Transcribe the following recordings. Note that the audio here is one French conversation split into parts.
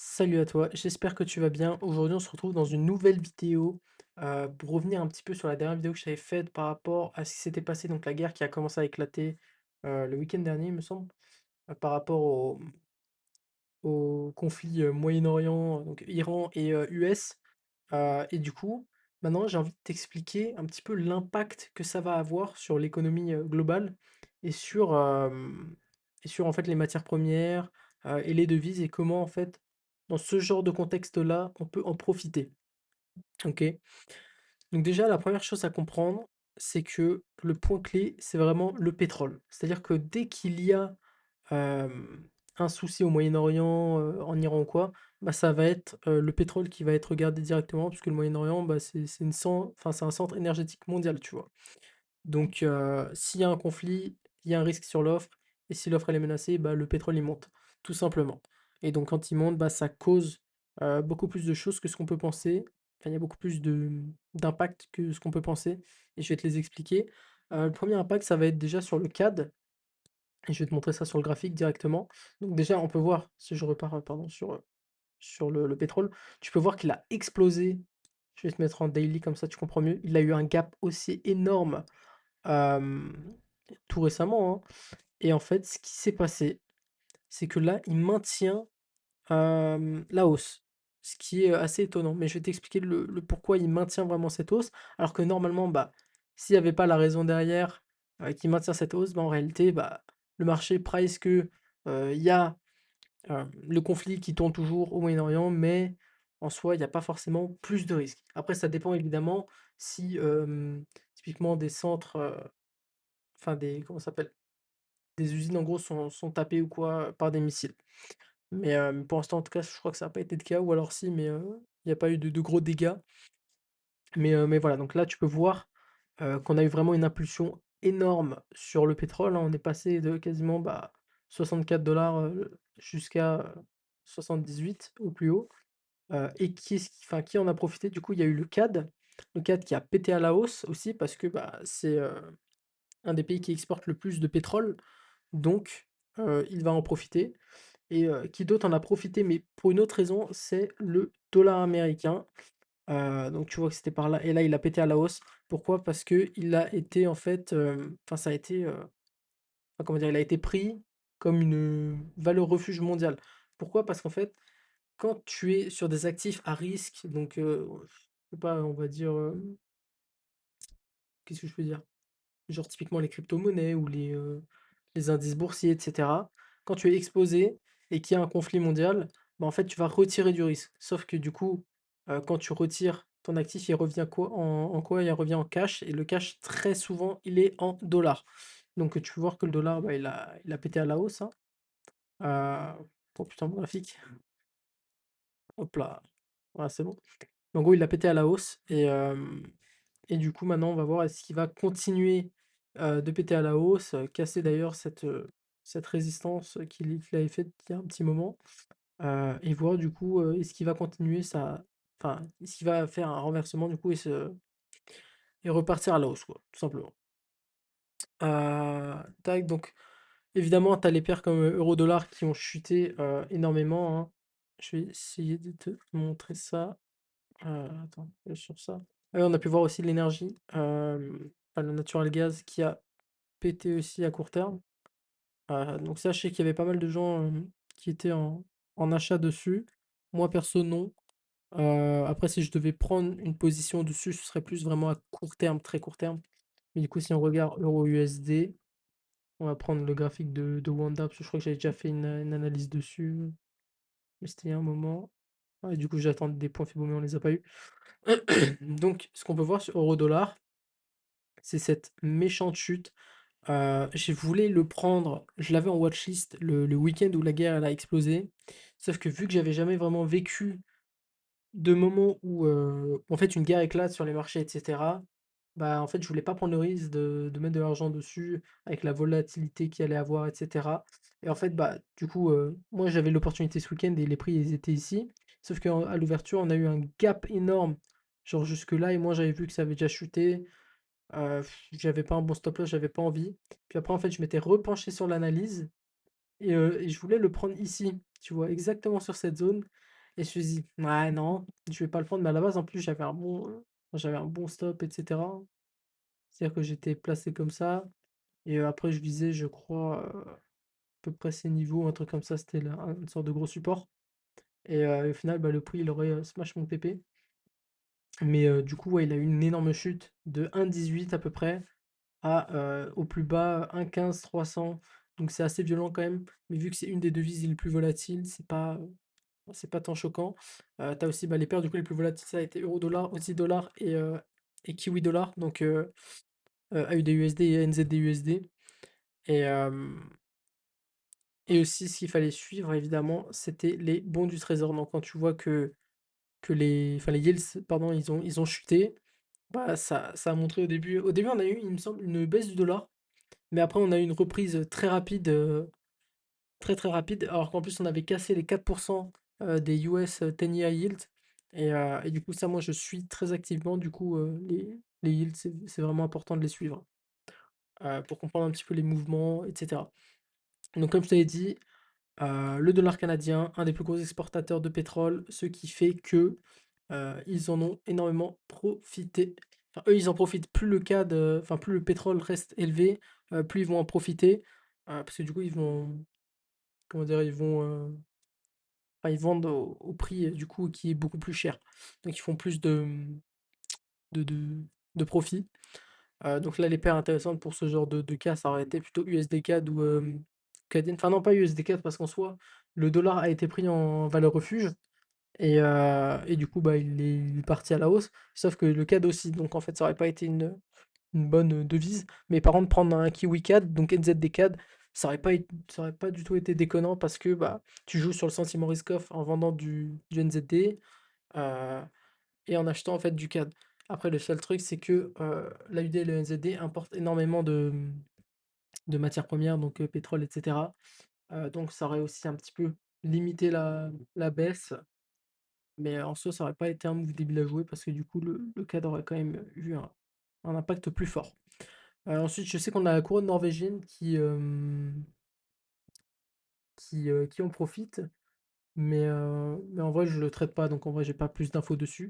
Salut à toi, j'espère que tu vas bien. Aujourd'hui, on se retrouve dans une nouvelle vidéo pour revenir un petit peu sur la dernière vidéo que j'avais faite par rapport à ce qui s'était passé, donc la guerre qui a commencé à éclater le week-end dernier, il me semble, par rapport au conflit Moyen-Orient, donc Iran et US. Et du coup, maintenant, j'ai envie de t'expliquer un petit peu l'impact que ça va avoir sur l'économie globale et sur en fait les matières premières et les devises et comment en fait dans ce genre de contexte-là on peut en profiter. Ok? Donc déjà, la première chose à comprendre, c'est que le point clé, c'est vraiment le pétrole. C'est-à-dire que dès qu'il y a un souci au Moyen-Orient, en Iran ou quoi, bah, ça va être, le pétrole qui va être regardé directement puisque le Moyen-Orient, bah, c'est une cen enfin, c'est un centre énergétique mondial, tu vois? Donc s'il y a un conflit, il y a un risque sur l'offre et si l'offre elle est menacée, bah, le pétrole il monte, tout simplement. Et donc quand il monte, bah, ça cause, beaucoup plus de choses que ce qu'on peut penser. Enfin, il y a beaucoup plus d'impact que ce qu'on peut penser et je vais te les expliquer. Le 1er impact, ça va être déjà sur le CAD et je vais te montrer ça sur le graphique directement. Donc déjà, on peut voir, si je repars, pardon, sur le pétrole, tu peux voir qu'il a explosé. Je vais te mettre en daily comme ça tu comprends mieux. Il a eu un gap haussier énorme Hem, tout récemment, hein. Et en fait, ce qui s'est passé, c'est que là, il maintient, la hausse, ce qui est, assez étonnant. Mais je vais t'expliquer le pourquoi il maintient vraiment cette hausse, alors que normalement, bah, s'il y avait pas la raison derrière, qui maintient cette hausse, bah, en réalité, bah, le marché price que, il y a, le conflit qui tourne toujours au Moyen-Orient, mais en soi, il y a pas forcément plus de risques. Après, ça dépend évidemment si, typiquement des centres, enfin des comment ça s'appelle? Des usines en gros sont tapées ou quoi, par des missiles. Mais, pour l'instant en tout cas, je crois que ça a pas été le cas ou alors si, mais, il y a pas eu de gros dégâts. Mais voilà, donc là tu peux voir, qu'on a eu vraiment une impulsion énorme sur le pétrole, hein. On est passé de quasiment, bah, 64 jusqu'à, 78 au plus haut. Et qui en a profité? Du coup, il y a eu le CAD qui a pété à la hausse aussi parce que, bah, c'est, un des pays qui exporte le plus de pétrole. Donc, il va en profiter et qui d'autre en a profité? Mais pour une autre raison, c'est le dollar américain. Donc tu vois que c'était par là et là, il a pété à la hausse. Pourquoi? Parce qu'il a été en fait, enfin ça a été, enfin comment dire? Il a été pris comme une valeur refuge mondiale. Pourquoi? Parce qu'en fait, quand tu es sur des actifs à risque, donc, je sais pas, on va dire, qu'est-ce que je peux dire? Genre typiquement les crypto-monnaies ou les indices boursiers et cetera. Quand tu es exposé et qu'il y a un conflit mondial, bah, en fait, tu vas retirer du risque. Sauf que du coup, quand tu retires ton actif, il revient quoi en quoi? Il revient en cash et le cash, très souvent, il est en dollars. Donc, tu peux voir que le dollar, bah, il a pété à la hausse, hein. Oh putain, mon graphique. Hop là. Voilà, c'est bon. En gros, il a pété à la hausse et du coup, maintenant, on va voir est-ce qu'il va continuer, de péter à la hausse, casser d'ailleurs cette résistance qu'il avait faite il y a un petit moment, et voir du coup, est-ce qu'il va continuer sa enfin, est-ce qu'il va faire un renversement du coup et repartir à la hausse quoi, tout simplement. Tac donc évidemment, tu as les paires comme, euro-dollar qui ont chuté, énormément, hein. Je vais essayer de te montrer ça. Attends, sur ça. Ah oui, on a pu voir aussi l'énergie, enfin le natural gas qui a pété aussi à court terme. Donc ça, je sais qu'il y avait pas mal de gens, qui étaient en achat dessus. Moi perso, non. Après si je devais prendre une position dessus, ce serait plus vraiment à court terme, très court terme. Mais du coup, si on regarde euro-USD, on va prendre le graphique de Wanda, parce que je crois que j'avais déjà fait une analyse dessus, mais c'était il y a un moment. Ouais, du coup, j'attends des points Fibo, mais on les a pas eu. Donc ce qu'on peut voir sur euro-dollar, c'est cette méchante chute. Je voulais le prendre, je l'avais en watchlist le week-end où la guerre elle a explosé. Sauf que vu que j'avais jamais vraiment vécu de moment où, en fait, une guerre éclate sur les marchés et cetera, bah, en fait, je voulais pas prendre le risque de mettre de l'argent dessus avec la volatilité qu'il allait avoir et cetera. Et en fait, bah, du coup, moi, j'avais l'opportunité ce week-end et les prix, ils étaient ici. Sauf qu'à l'ouverture, on a eu un gap énorme, genre jusque-là et moi, j'avais vu que ça avait déjà chuté. J'avais pas un bon stop loss, j'avais pas envie. Puis après, en fait, je m'étais repenché sur l'analyse et je voulais le prendre ici, tu vois? Exactement sur cette zone Et je me suis dit: «Ouais, non, je vais pas le prendre». Mais à la base, en plus, j'avais un bon stop et cetera. C'est-à-dire que j'étais placé comme ça et après je visais, je crois, à peu près ces niveaux, un truc comme ça, c'était là, une sorte de gros support et au final, bah, le prix, il aurait, smash mon TP. Mais du coup, ouais, il a eu une énorme chute de 1,18 à peu près à, au plus bas, 1,15 300. Donc c'est assez violent quand même, mais vu que c'est une des devises les plus volatiles, c'est pas tant choquant. Tu aussi, bah, les paires du coup les plus volatiles, ça a été euro dollar, Aussie dollar et kiwi dollar, donc AUD-USD et NZD-USD et aussi ce qu'il fallait suivre évidemment, c'était les bons du trésor. Donc quand tu vois que les yields, pardon, ils ont chuté, bah, ça a montré au début on a eu, il me semble, une baisse du dollar, mais après on a eu une reprise très rapide, très, très rapide, alors qu'en plus on avait cassé les 4 des US 10 year yield et du coup ça moi je suis très activement du coup, les yields c'est vraiment important de les suivre, pour comprendre un petit peu les mouvements et cetera. Donc comme je t'avais dit, le dollar canadien, un des plus gros exportateurs de pétrole, ce qui fait que, ils en ont énormément profité. Enfin, eux, ils en profitent. Plus le pétrole reste élevé, plus ils vont en profiter, parce que du coup, ils vont, comment dire? Ils vendent au prix, du coup, qui est beaucoup plus cher. Donc ils font plus de de de profit. Donc là, les paires intéressantes pour ce genre de cas, ça aurait été plutôt USD CAD ou, canadienne. Enfin non, pas USD CAD parce qu'en soi, le dollar a été pris en valeur refuge et du coup, bah, il est parti à la hausse. Sauf que le CAD aussi, donc en fait, ça aurait pas été une bonne, devise. Mais par contre, prendre un kiwi CAD, donc NZD CAD, ça aurait pas du tout été déconnant parce que, bah, tu joues sur le sentiment risk off en vendant du NZD, heu et en achetant en fait du CAD. Après le seul truc c'est que, l'AUD et le NZD importent énormément de matières premières, donc pétrole et cetera. Donc ça aurait aussi un petit peu limité la baisse, mais en soi ça aurait pas été un move débile à jouer parce que du coup le CAD aurait quand même eu un impact plus fort. Ensuite je sais qu'on a la couronne norvégienne qui en profite. Mais en vrai, je le traite pas, donc en vrai, j'ai pas plus d'infos dessus.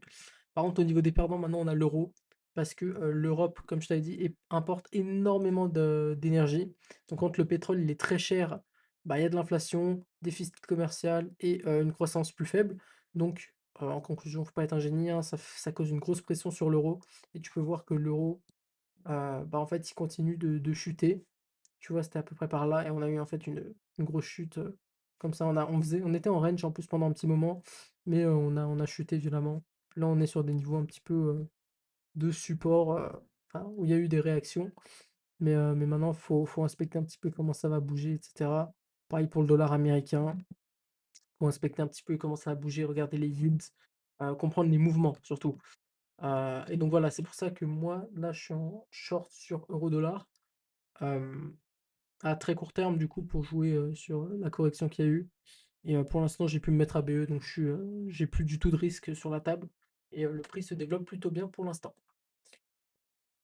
Par contre, au niveau des perdants, maintenant, on a l'euro, parce que l'Europe, comme je t'avais dit, importe énormément d'énergie. Donc, quand le pétrole il est très cher, bah, il y a de l'inflation, déficit commercial et une croissance plus faible. Donc, en conclusion, faut pas être un génie, hein, ça cause une grosse pression sur l'euro. Et tu peux voir que l'euro, bah, en fait, il continue de chuter. Tu vois, c'était à peu près par là et on a eu en fait une grosse chute, comme ça. On était en range en plus pendant un petit moment, mais on a chuté violemment. Là, on est sur des niveaux un petit peu, de support, enfin, où il y a eu des réactions, mais maintenant, faut inspecter un petit peu comment ça va bouger et cetera. Pareil pour le dollar américain, faut inspecter un petit peu comment ça va bouger, regarder les yields, comprendre les mouvements surtout. Et donc voilà, c'est pour ça que moi, là, je suis en short sur euro dollar. À très court terme, du coup, pour jouer, sur, la correction qu'il y a eu et pour l'instant, j'ai pu me mettre à BE, donc j'ai plus du tout de risque sur la table et le prix se développe plutôt bien pour l'instant.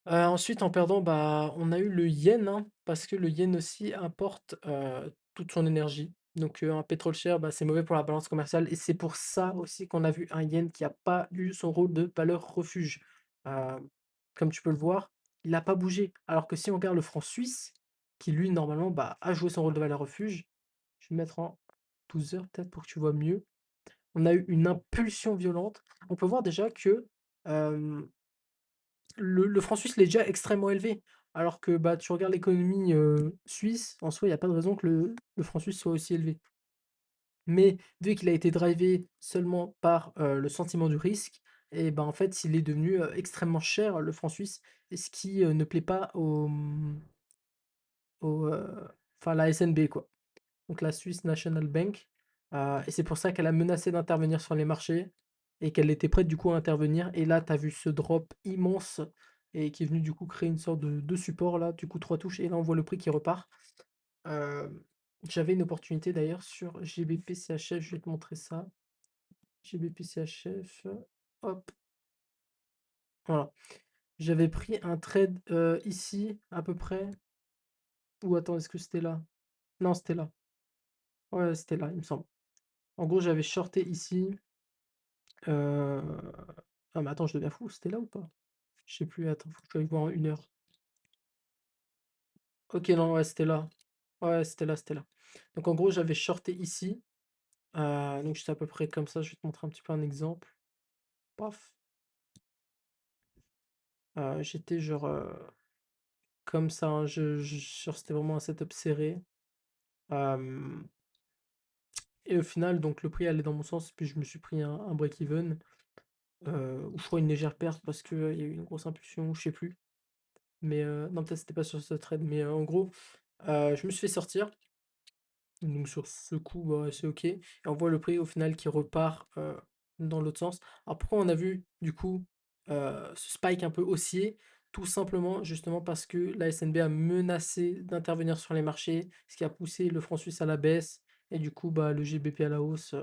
Ensuite, en perdant, bah, on a eu le yen, hein, parce que le yen aussi importe, toute son énergie. Donc un pétrole cher, bah, c'est mauvais pour la balance commerciale et c'est pour ça aussi qu'on a vu un yen qui a pas eu son rôle de valeur refuge. Heu, Comme tu peux le voir, il a pas bougé. Alors que si on regarde le franc suisse, qui lui normalement, bah, a joué son rôle de valeur refuge, je vais mettre en 12 heures peut-être pour que tu vois mieux. On a eu une impulsion violente. On peut voir déjà que, hem le franc suisse, il est déjà extrêmement élevé, alors que, bah, tu regardes l'économie, suisse, en soi, il y a pas de raison que le franc suisse soit aussi élevé. Mais vu qu'il a été drivé seulement par, le sentiment du risque et ben, en fait, il est devenu, extrêmement cher, le franc suisse et ce qui, ne plaît pas au, enfin, la SNB, quoi. Donc la Swiss National Bank, et c'est pour ça qu'elle a menacé d'intervenir sur les marchés et qu'elle était prête du coup à intervenir et là tu as vu ce drop immense et qui est venu du coup créer une sorte de support là, du coup 3 touches et là on voit le prix qui repart. J'avais une opportunité d'ailleurs sur GBP/CHF, je vais te montrer ça. GBP/CHF, hop, voilà. J'avais pris un trade, ici à peu près ou attends, est-ce que c'était là? Non, c'était là. Ouais, c'était là, il me semble. En gros, j'avais shorté ici. Heu, ah mais attends, je deviens fou, c'était là ou pas? Je sais plus, attends, faut que j'aille voir en 1 heure. OK, non, ouais, c'était là. Ouais, c'était là. Donc en gros, j'avais shorté ici, donc j'étais à peu près comme ça. Je vais te montrer un petit peu un exemple. Paf, j'étais genre, comme ça, hein, genre c'était vraiment un setup serré, hem et au final, donc le prix allait dans mon sens, puis je me suis pris un break even, ou je crois une légère perte parce que, il y a eu une grosse impulsion, je sais plus. Mais, non, peut-être c'était pas sur ce trade, mais, en gros, je me suis fait sortir. Donc sur ce coup, bah, c'est OK et on voit le prix au final qui repart, dans l'autre sens. Alors pourquoi on a vu du coup, ce spike un peu haussier? Tout simplement justement parce que la SNB a menacé d'intervenir sur les marchés, ce qui a poussé le franc suisse à la baisse et du coup, bah, le GBP à la hausse,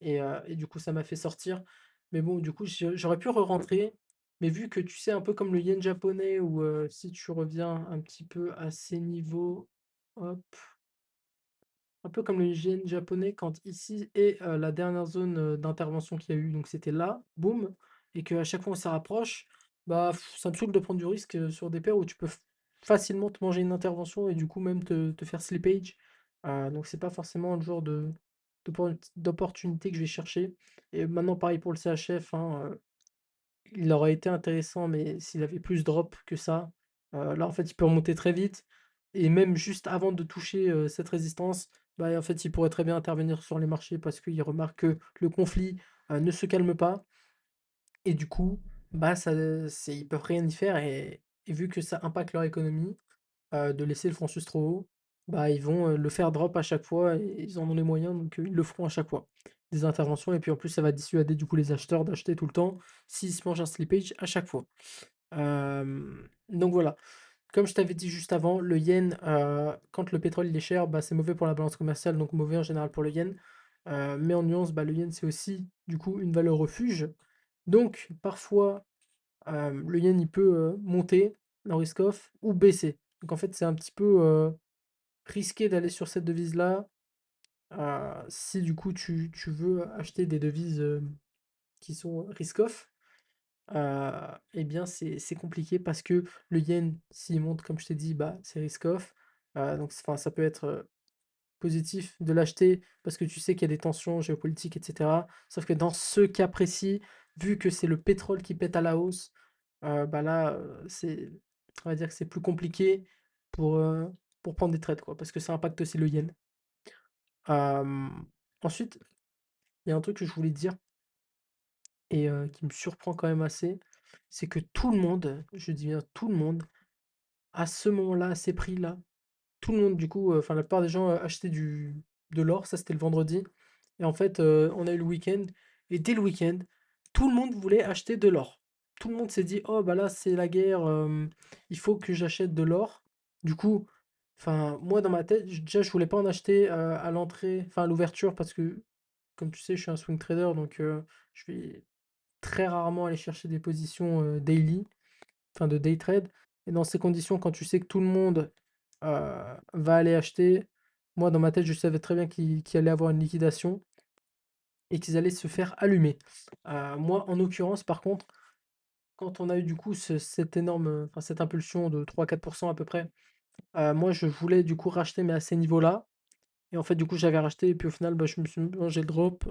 et du coup ça m'a fait sortir. Mais bon, du coup, j'aurais pu re-rentrer, mais vu que tu sais un peu comme le yen japonais où, si tu reviens un petit peu à ces niveaux, hop. Un peu comme le yen japonais quand ici est, la dernière zone, d'intervention qu'il y a eu, donc c'était là, boum et qu'à chaque fois on s'y rapproche, bah, ça me saoule de prendre du risque, sur des paires où tu peux facilement te manger une intervention et du coup même te faire slippage. Donc c'est pas forcément le genre d'opportunité que je vais chercher et maintenant pareil pour le CHF, hein, il aurait été intéressant, mais s'il avait plus drop que ça, là, en fait, il peut remonter très vite et même juste avant de toucher, cette résistance, bah, en fait, il pourrait très bien intervenir sur les marchés parce qu'il remarque que le conflit, ne se calme pas et du coup, bah, ça, ils peuvent rien y faire et vu que ça impacte leur économie, de laisser le franc suisse trop haut, bah, ils vont, le faire drop à chaque fois et ils en ont les moyens donc ils le feront à chaque fois. Des interventions et puis en plus ça va dissuader du coup les acheteurs d'acheter tout le temps s'ils se mangent un slippage à chaque fois. Donc voilà. Comme je t'avais dit juste avant, le yen, quand le pétrole il est cher, bah, c'est mauvais pour la balance commerciale, donc mauvais en général pour le yen. Mais en nuance, bah, le yen c'est aussi du coup une valeur refuge. Donc parfois, le yen il peut, monter en risk off ou baisser. Donc en fait c'est un petit peu, risqué d'aller sur cette devise-là, si du coup tu veux acheter des devises, qui sont risk off, et bien c'est compliqué parce que le yen s'il monte comme je t'ai dit, bah, c'est risk off, donc enfin ça peut être, positif de l'acheter parce que tu sais qu'il y a des tensions géopolitiques et cetera. Sauf que dans ce cas précis, vu que c'est le pétrole qui pète à la hausse, bah, là, on va dire que c'est plus compliqué pour, heu, pour prendre des trades quoi, parce que ça impacte aussi le yen. Hem, Ensuite, il y a un truc que je voulais te dire et qui me surprend quand même assez, c'est que tout le monde, je dis bien tout le monde, à ce moment-là, à ces prix-là, tout le monde du coup, enfin la plupart des gens, achetaient de l'or, ça c'était le vendredi et en fait, on a eu le week-end et dès le week-end, tout le monde voulait acheter de l'or. Tout le monde s'est dit: «Oh bah là c'est la guerre, il faut que j'achète de l'or». Du coup, enfin moi dans ma tête, déjà je voulais pas en acheter, à l'entrée, enfin à l'ouverture parce que comme tu sais, je suis un swing trader donc je vais très rarement aller chercher des positions, daily, enfin de day trade et dans ces conditions, quand tu sais que tout le monde, va aller acheter, moi dans ma tête, je savais très bien qu'il allait avoir une liquidation et qu'ils allaient se faire allumer. Moi, en l'occurrence, par contre, quand on a eu du coup cette énorme, enfin cette impulsion de 3-4 à peu près, moi je voulais du coup racheter mais à ces niveaux-là et en fait du coup j'avais racheté et puis au final, bah, je me suis mangé le drop,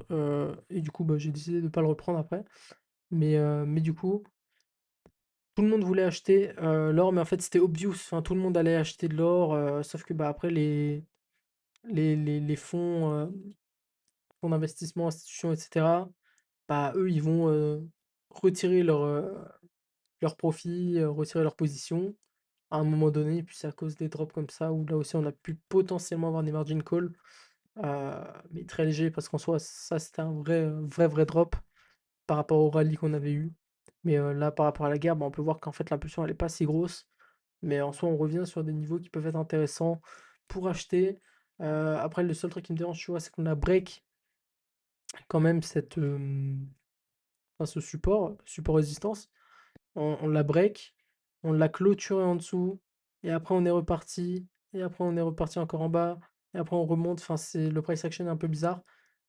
et du coup, bah, j'ai décidé de pas le reprendre après. Mais du coup, tout le monde voulait acheter, l'or, mais en fait, c'était obvious. Enfin, tout le monde allait acheter de l'or, sauf que, bah, après les fonds, fonds d'investissement, institutions et cetera, bah, eux, ils vont, retirer leurs profits, retirer leurs positions à un moment donné et puis c'est à cause des drops comme ça où là aussi on a pu potentiellement avoir des margin call, mais très légers parce qu'en soi, ça, c'était un vrai drop par rapport au rallye qu'on avait eu. Mais, là, par rapport à la guerre, bah, on peut voir qu'en fait, l'impulsion, elle est pas si grosse. Mais en soi, on revient sur des niveaux qui peuvent être intéressants pour acheter. Après, le seul truc qui me dérange, tu vois, c'est qu'on a break quand même enfin, ce support résistance. On l'a break, on l'a clôturé en dessous, et après on est reparti, et après on est reparti encore en bas, et après on remonte. Enfin, c'est le price action est un peu bizarre.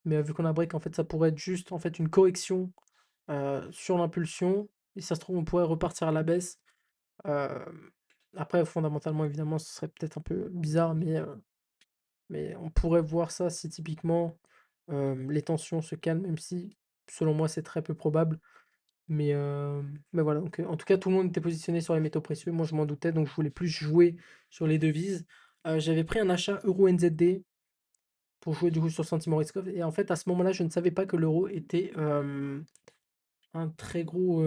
mais vu qu'on a break, en fait, ça pourrait être juste en fait une correction sur l'impulsion. Et si ça se trouve, on pourrait repartir à la baisse. Euh, Après, fondamentalement, évidemment, ce serait peut-être un peu bizarre, mais on pourrait voir ça si typiquement les tensions se calment, même si selon moi c'est très peu probable. Mais voilà, donc en tout cas, tout le monde était positionné sur les métaux précieux. Moi, je m'en doutais, donc je voulais plus jouer sur les devises. J'avais pris un achat euro NZD pour jouer du coup sur le sentiment risk-off. Et en fait, à ce moment-là, je ne savais pas que l'euro était un très gros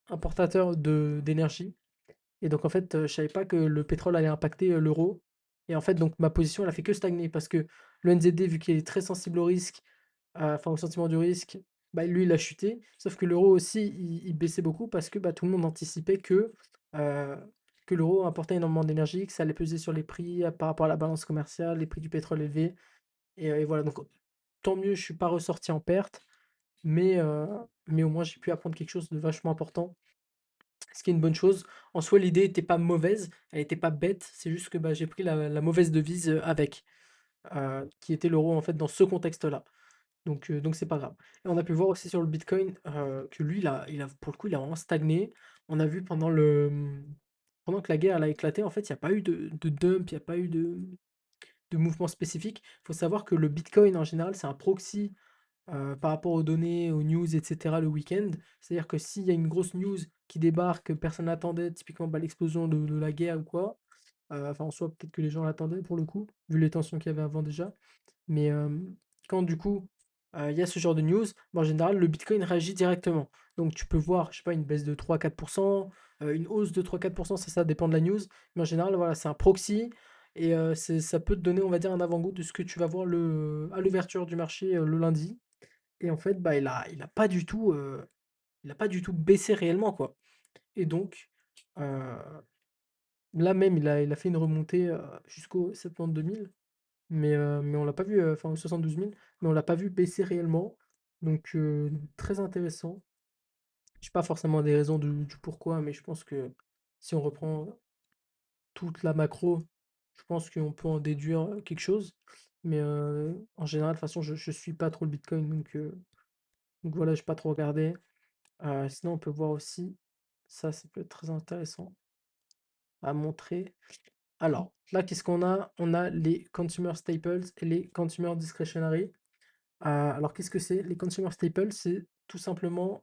importateur d'énergie. Et donc, en fait, je savais pas que le pétrole allait impacter l'euro. Et en fait, donc ma position, elle a fait que stagner parce que le NZD, vu qu'il est très sensible au risque, enfin au sentiment du risque, bah, lui, il a chuté. Sauf que l'euro aussi, il baissait beaucoup parce que bah, tout le monde anticipait euh, que l'euro importait énormément d'énergie, que ça allait peser sur les prix par rapport à la balance commerciale, les prix du pétrole élevés. Et voilà, donc tant mieux, je suis pas ressorti en perte, mais au moins j'ai pu apprendre quelque chose de vachement important, ce qui est une bonne chose. En soi, l'idée était pas mauvaise, elle était pas bête, c'est juste que bah, j'ai pris la mauvaise devise avec, qui était l'euro en fait dans ce contexte-là. Donc c'est pas grave. Et on a pu voir aussi sur le Bitcoin que lui, pour le coup, il a vraiment stagné. On a vu pendant que la guerre elle a éclaté, en fait, il n'y a pas eu de dump, il n'y a pas eu de mouvement spécifique. Il faut savoir que le Bitcoin en général, c'est un proxy par rapport aux données, aux news, etc. le week-end. C'est-à-dire que s'il y a une grosse news qui débarque, que personne n'attendait, typiquement bah, l'explosion de la guerre ou quoi, enfin en soi peut-être que les gens l'attendaient pour le coup, vu les tensions qu'il y avait avant déjà, mais quand du coup il y a ce genre de news, bah, en général le Bitcoin réagit directement. Donc tu peux voir, je sais pas, une baisse de 3-4%, une hausse de 3-4%, ça dépend de la news, mais en général voilà, c'est un proxy. Et ça peut te donner, on va dire, un avant-goût de ce que tu vas voir à l'ouverture du marché le lundi. Et en fait, bah, il a pas du tout baissé réellement, quoi. Et donc, heu, là même, il a fait une remontée, jusqu'aux 70 000, mais on l'a pas vu, enfin aux 72 000, mais on l'a pas vu baisser réellement. Donc très intéressant. J'ai pas forcément des raisons du pourquoi, mais je pense que si on reprend toute la macro, je pense qu'on peut en déduire, quelque chose. Mais, en général, de toute façon, je suis pas trop le bitcoin, donc voilà, j'ai pas trop regardé. Sinon, on peut voir aussi, ça peut être très intéressant à montrer. Alors, là, qu'est-ce qu'on a? On a les consumer staples et les consumer discretionary. Alors, qu'est-ce que c'est? Les consumer staples, c'est tout simplement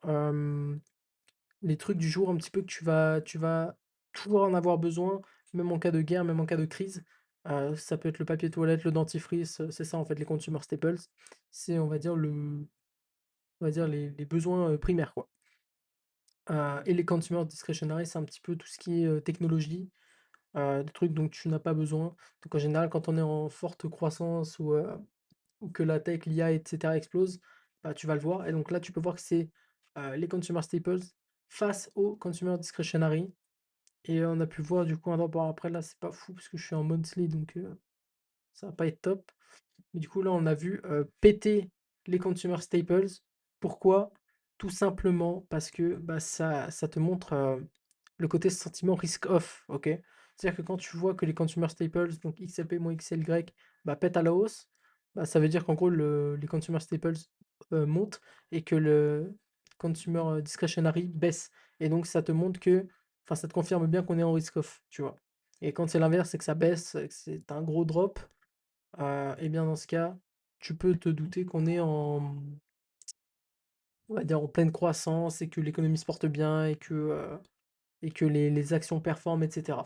les trucs du jour un petit peu que tu vas toujours en avoir besoin, même en cas de guerre, même en cas de crise. Ça peut être le papier toilette, le dentifrice, c'est ça en fait les consumer staples. C'est, on va dire les besoins primaires, quoi. Et les consumer discretionary, c'est un petit peu tout ce qui est technologie, des trucs dont tu n'as pas besoin. Donc en général, quand on est en forte croissance ou que la tech, l'IA, etc. explose, bah, tu vas le voir. Et donc là, tu peux voir que c'est les consumer staples face aux consumer discretionary. Et on a pu voir du coup un rapport après, là, c'est pas fou parce que je suis en monthly, donc ça va pas être top. Mais du coup, là, on a vu péter les consumer staples. Pourquoi? Tout simplement parce que bah, ça te montre le côté sentiment risk-off, ok? C'est-à-dire que quand tu vois que les consumer staples, donc XLP moins XLY, bah, pètent à la hausse, bah, ça veut dire qu'en gros, les consumer staples montent et que le consumer discretionary baisse. Et donc, ça te montre que, enfin, ça te confirme bien qu'on est en risk-off, tu vois. Et quand c'est l'inverse, c'est que ça baisse, que c'est un gros drop. Et bien dans ce cas, tu peux te douter qu'on est on va dire en pleine croissance et que l'économie se porte bien et que les actions performent, etc.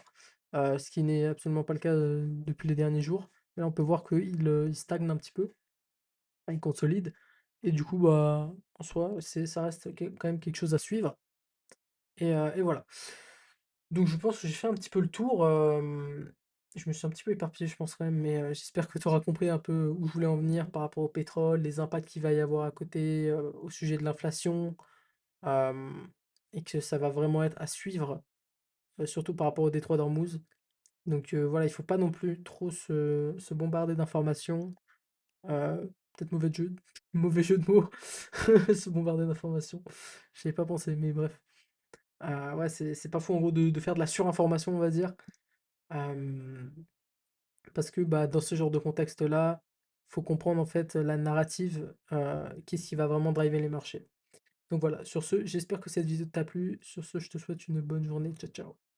Ce qui n'est absolument pas le cas depuis les derniers jours. Là, on peut voir qu'il stagne un petit peu, enfin, il consolide. Et du coup, bah, en soi, ça reste quand même quelque chose à suivre. Et voilà. Donc je pense que j'ai fait un petit peu le tour. Je me suis un petit peu éparpillé, je pense quand même, mais j'espère que tu auras compris un peu où je voulais en venir par rapport au pétrole, les impacts qu'il va y avoir à côté, au sujet de l'inflation, euh, et que ça va vraiment être à suivre, surtout par rapport au détroit d'Ormuz. Donc voilà, il faut pas non plus trop se bombarder d'informations. Peut-être mauvais jeu de mots, se bombarder d'informations. Je avais pas pensé, mais bref. Ouais, c'est pas fou en gros de faire de la surinformation, on va dire. Parce que bah, dans ce genre de contexte-là, faut comprendre en fait la narrative, qu'est-ce qui va vraiment driver les marchés. Donc voilà, sur ce, j'espère que cette vidéo t'a plu. Sur ce, je te souhaite une bonne journée. Ciao, ciao.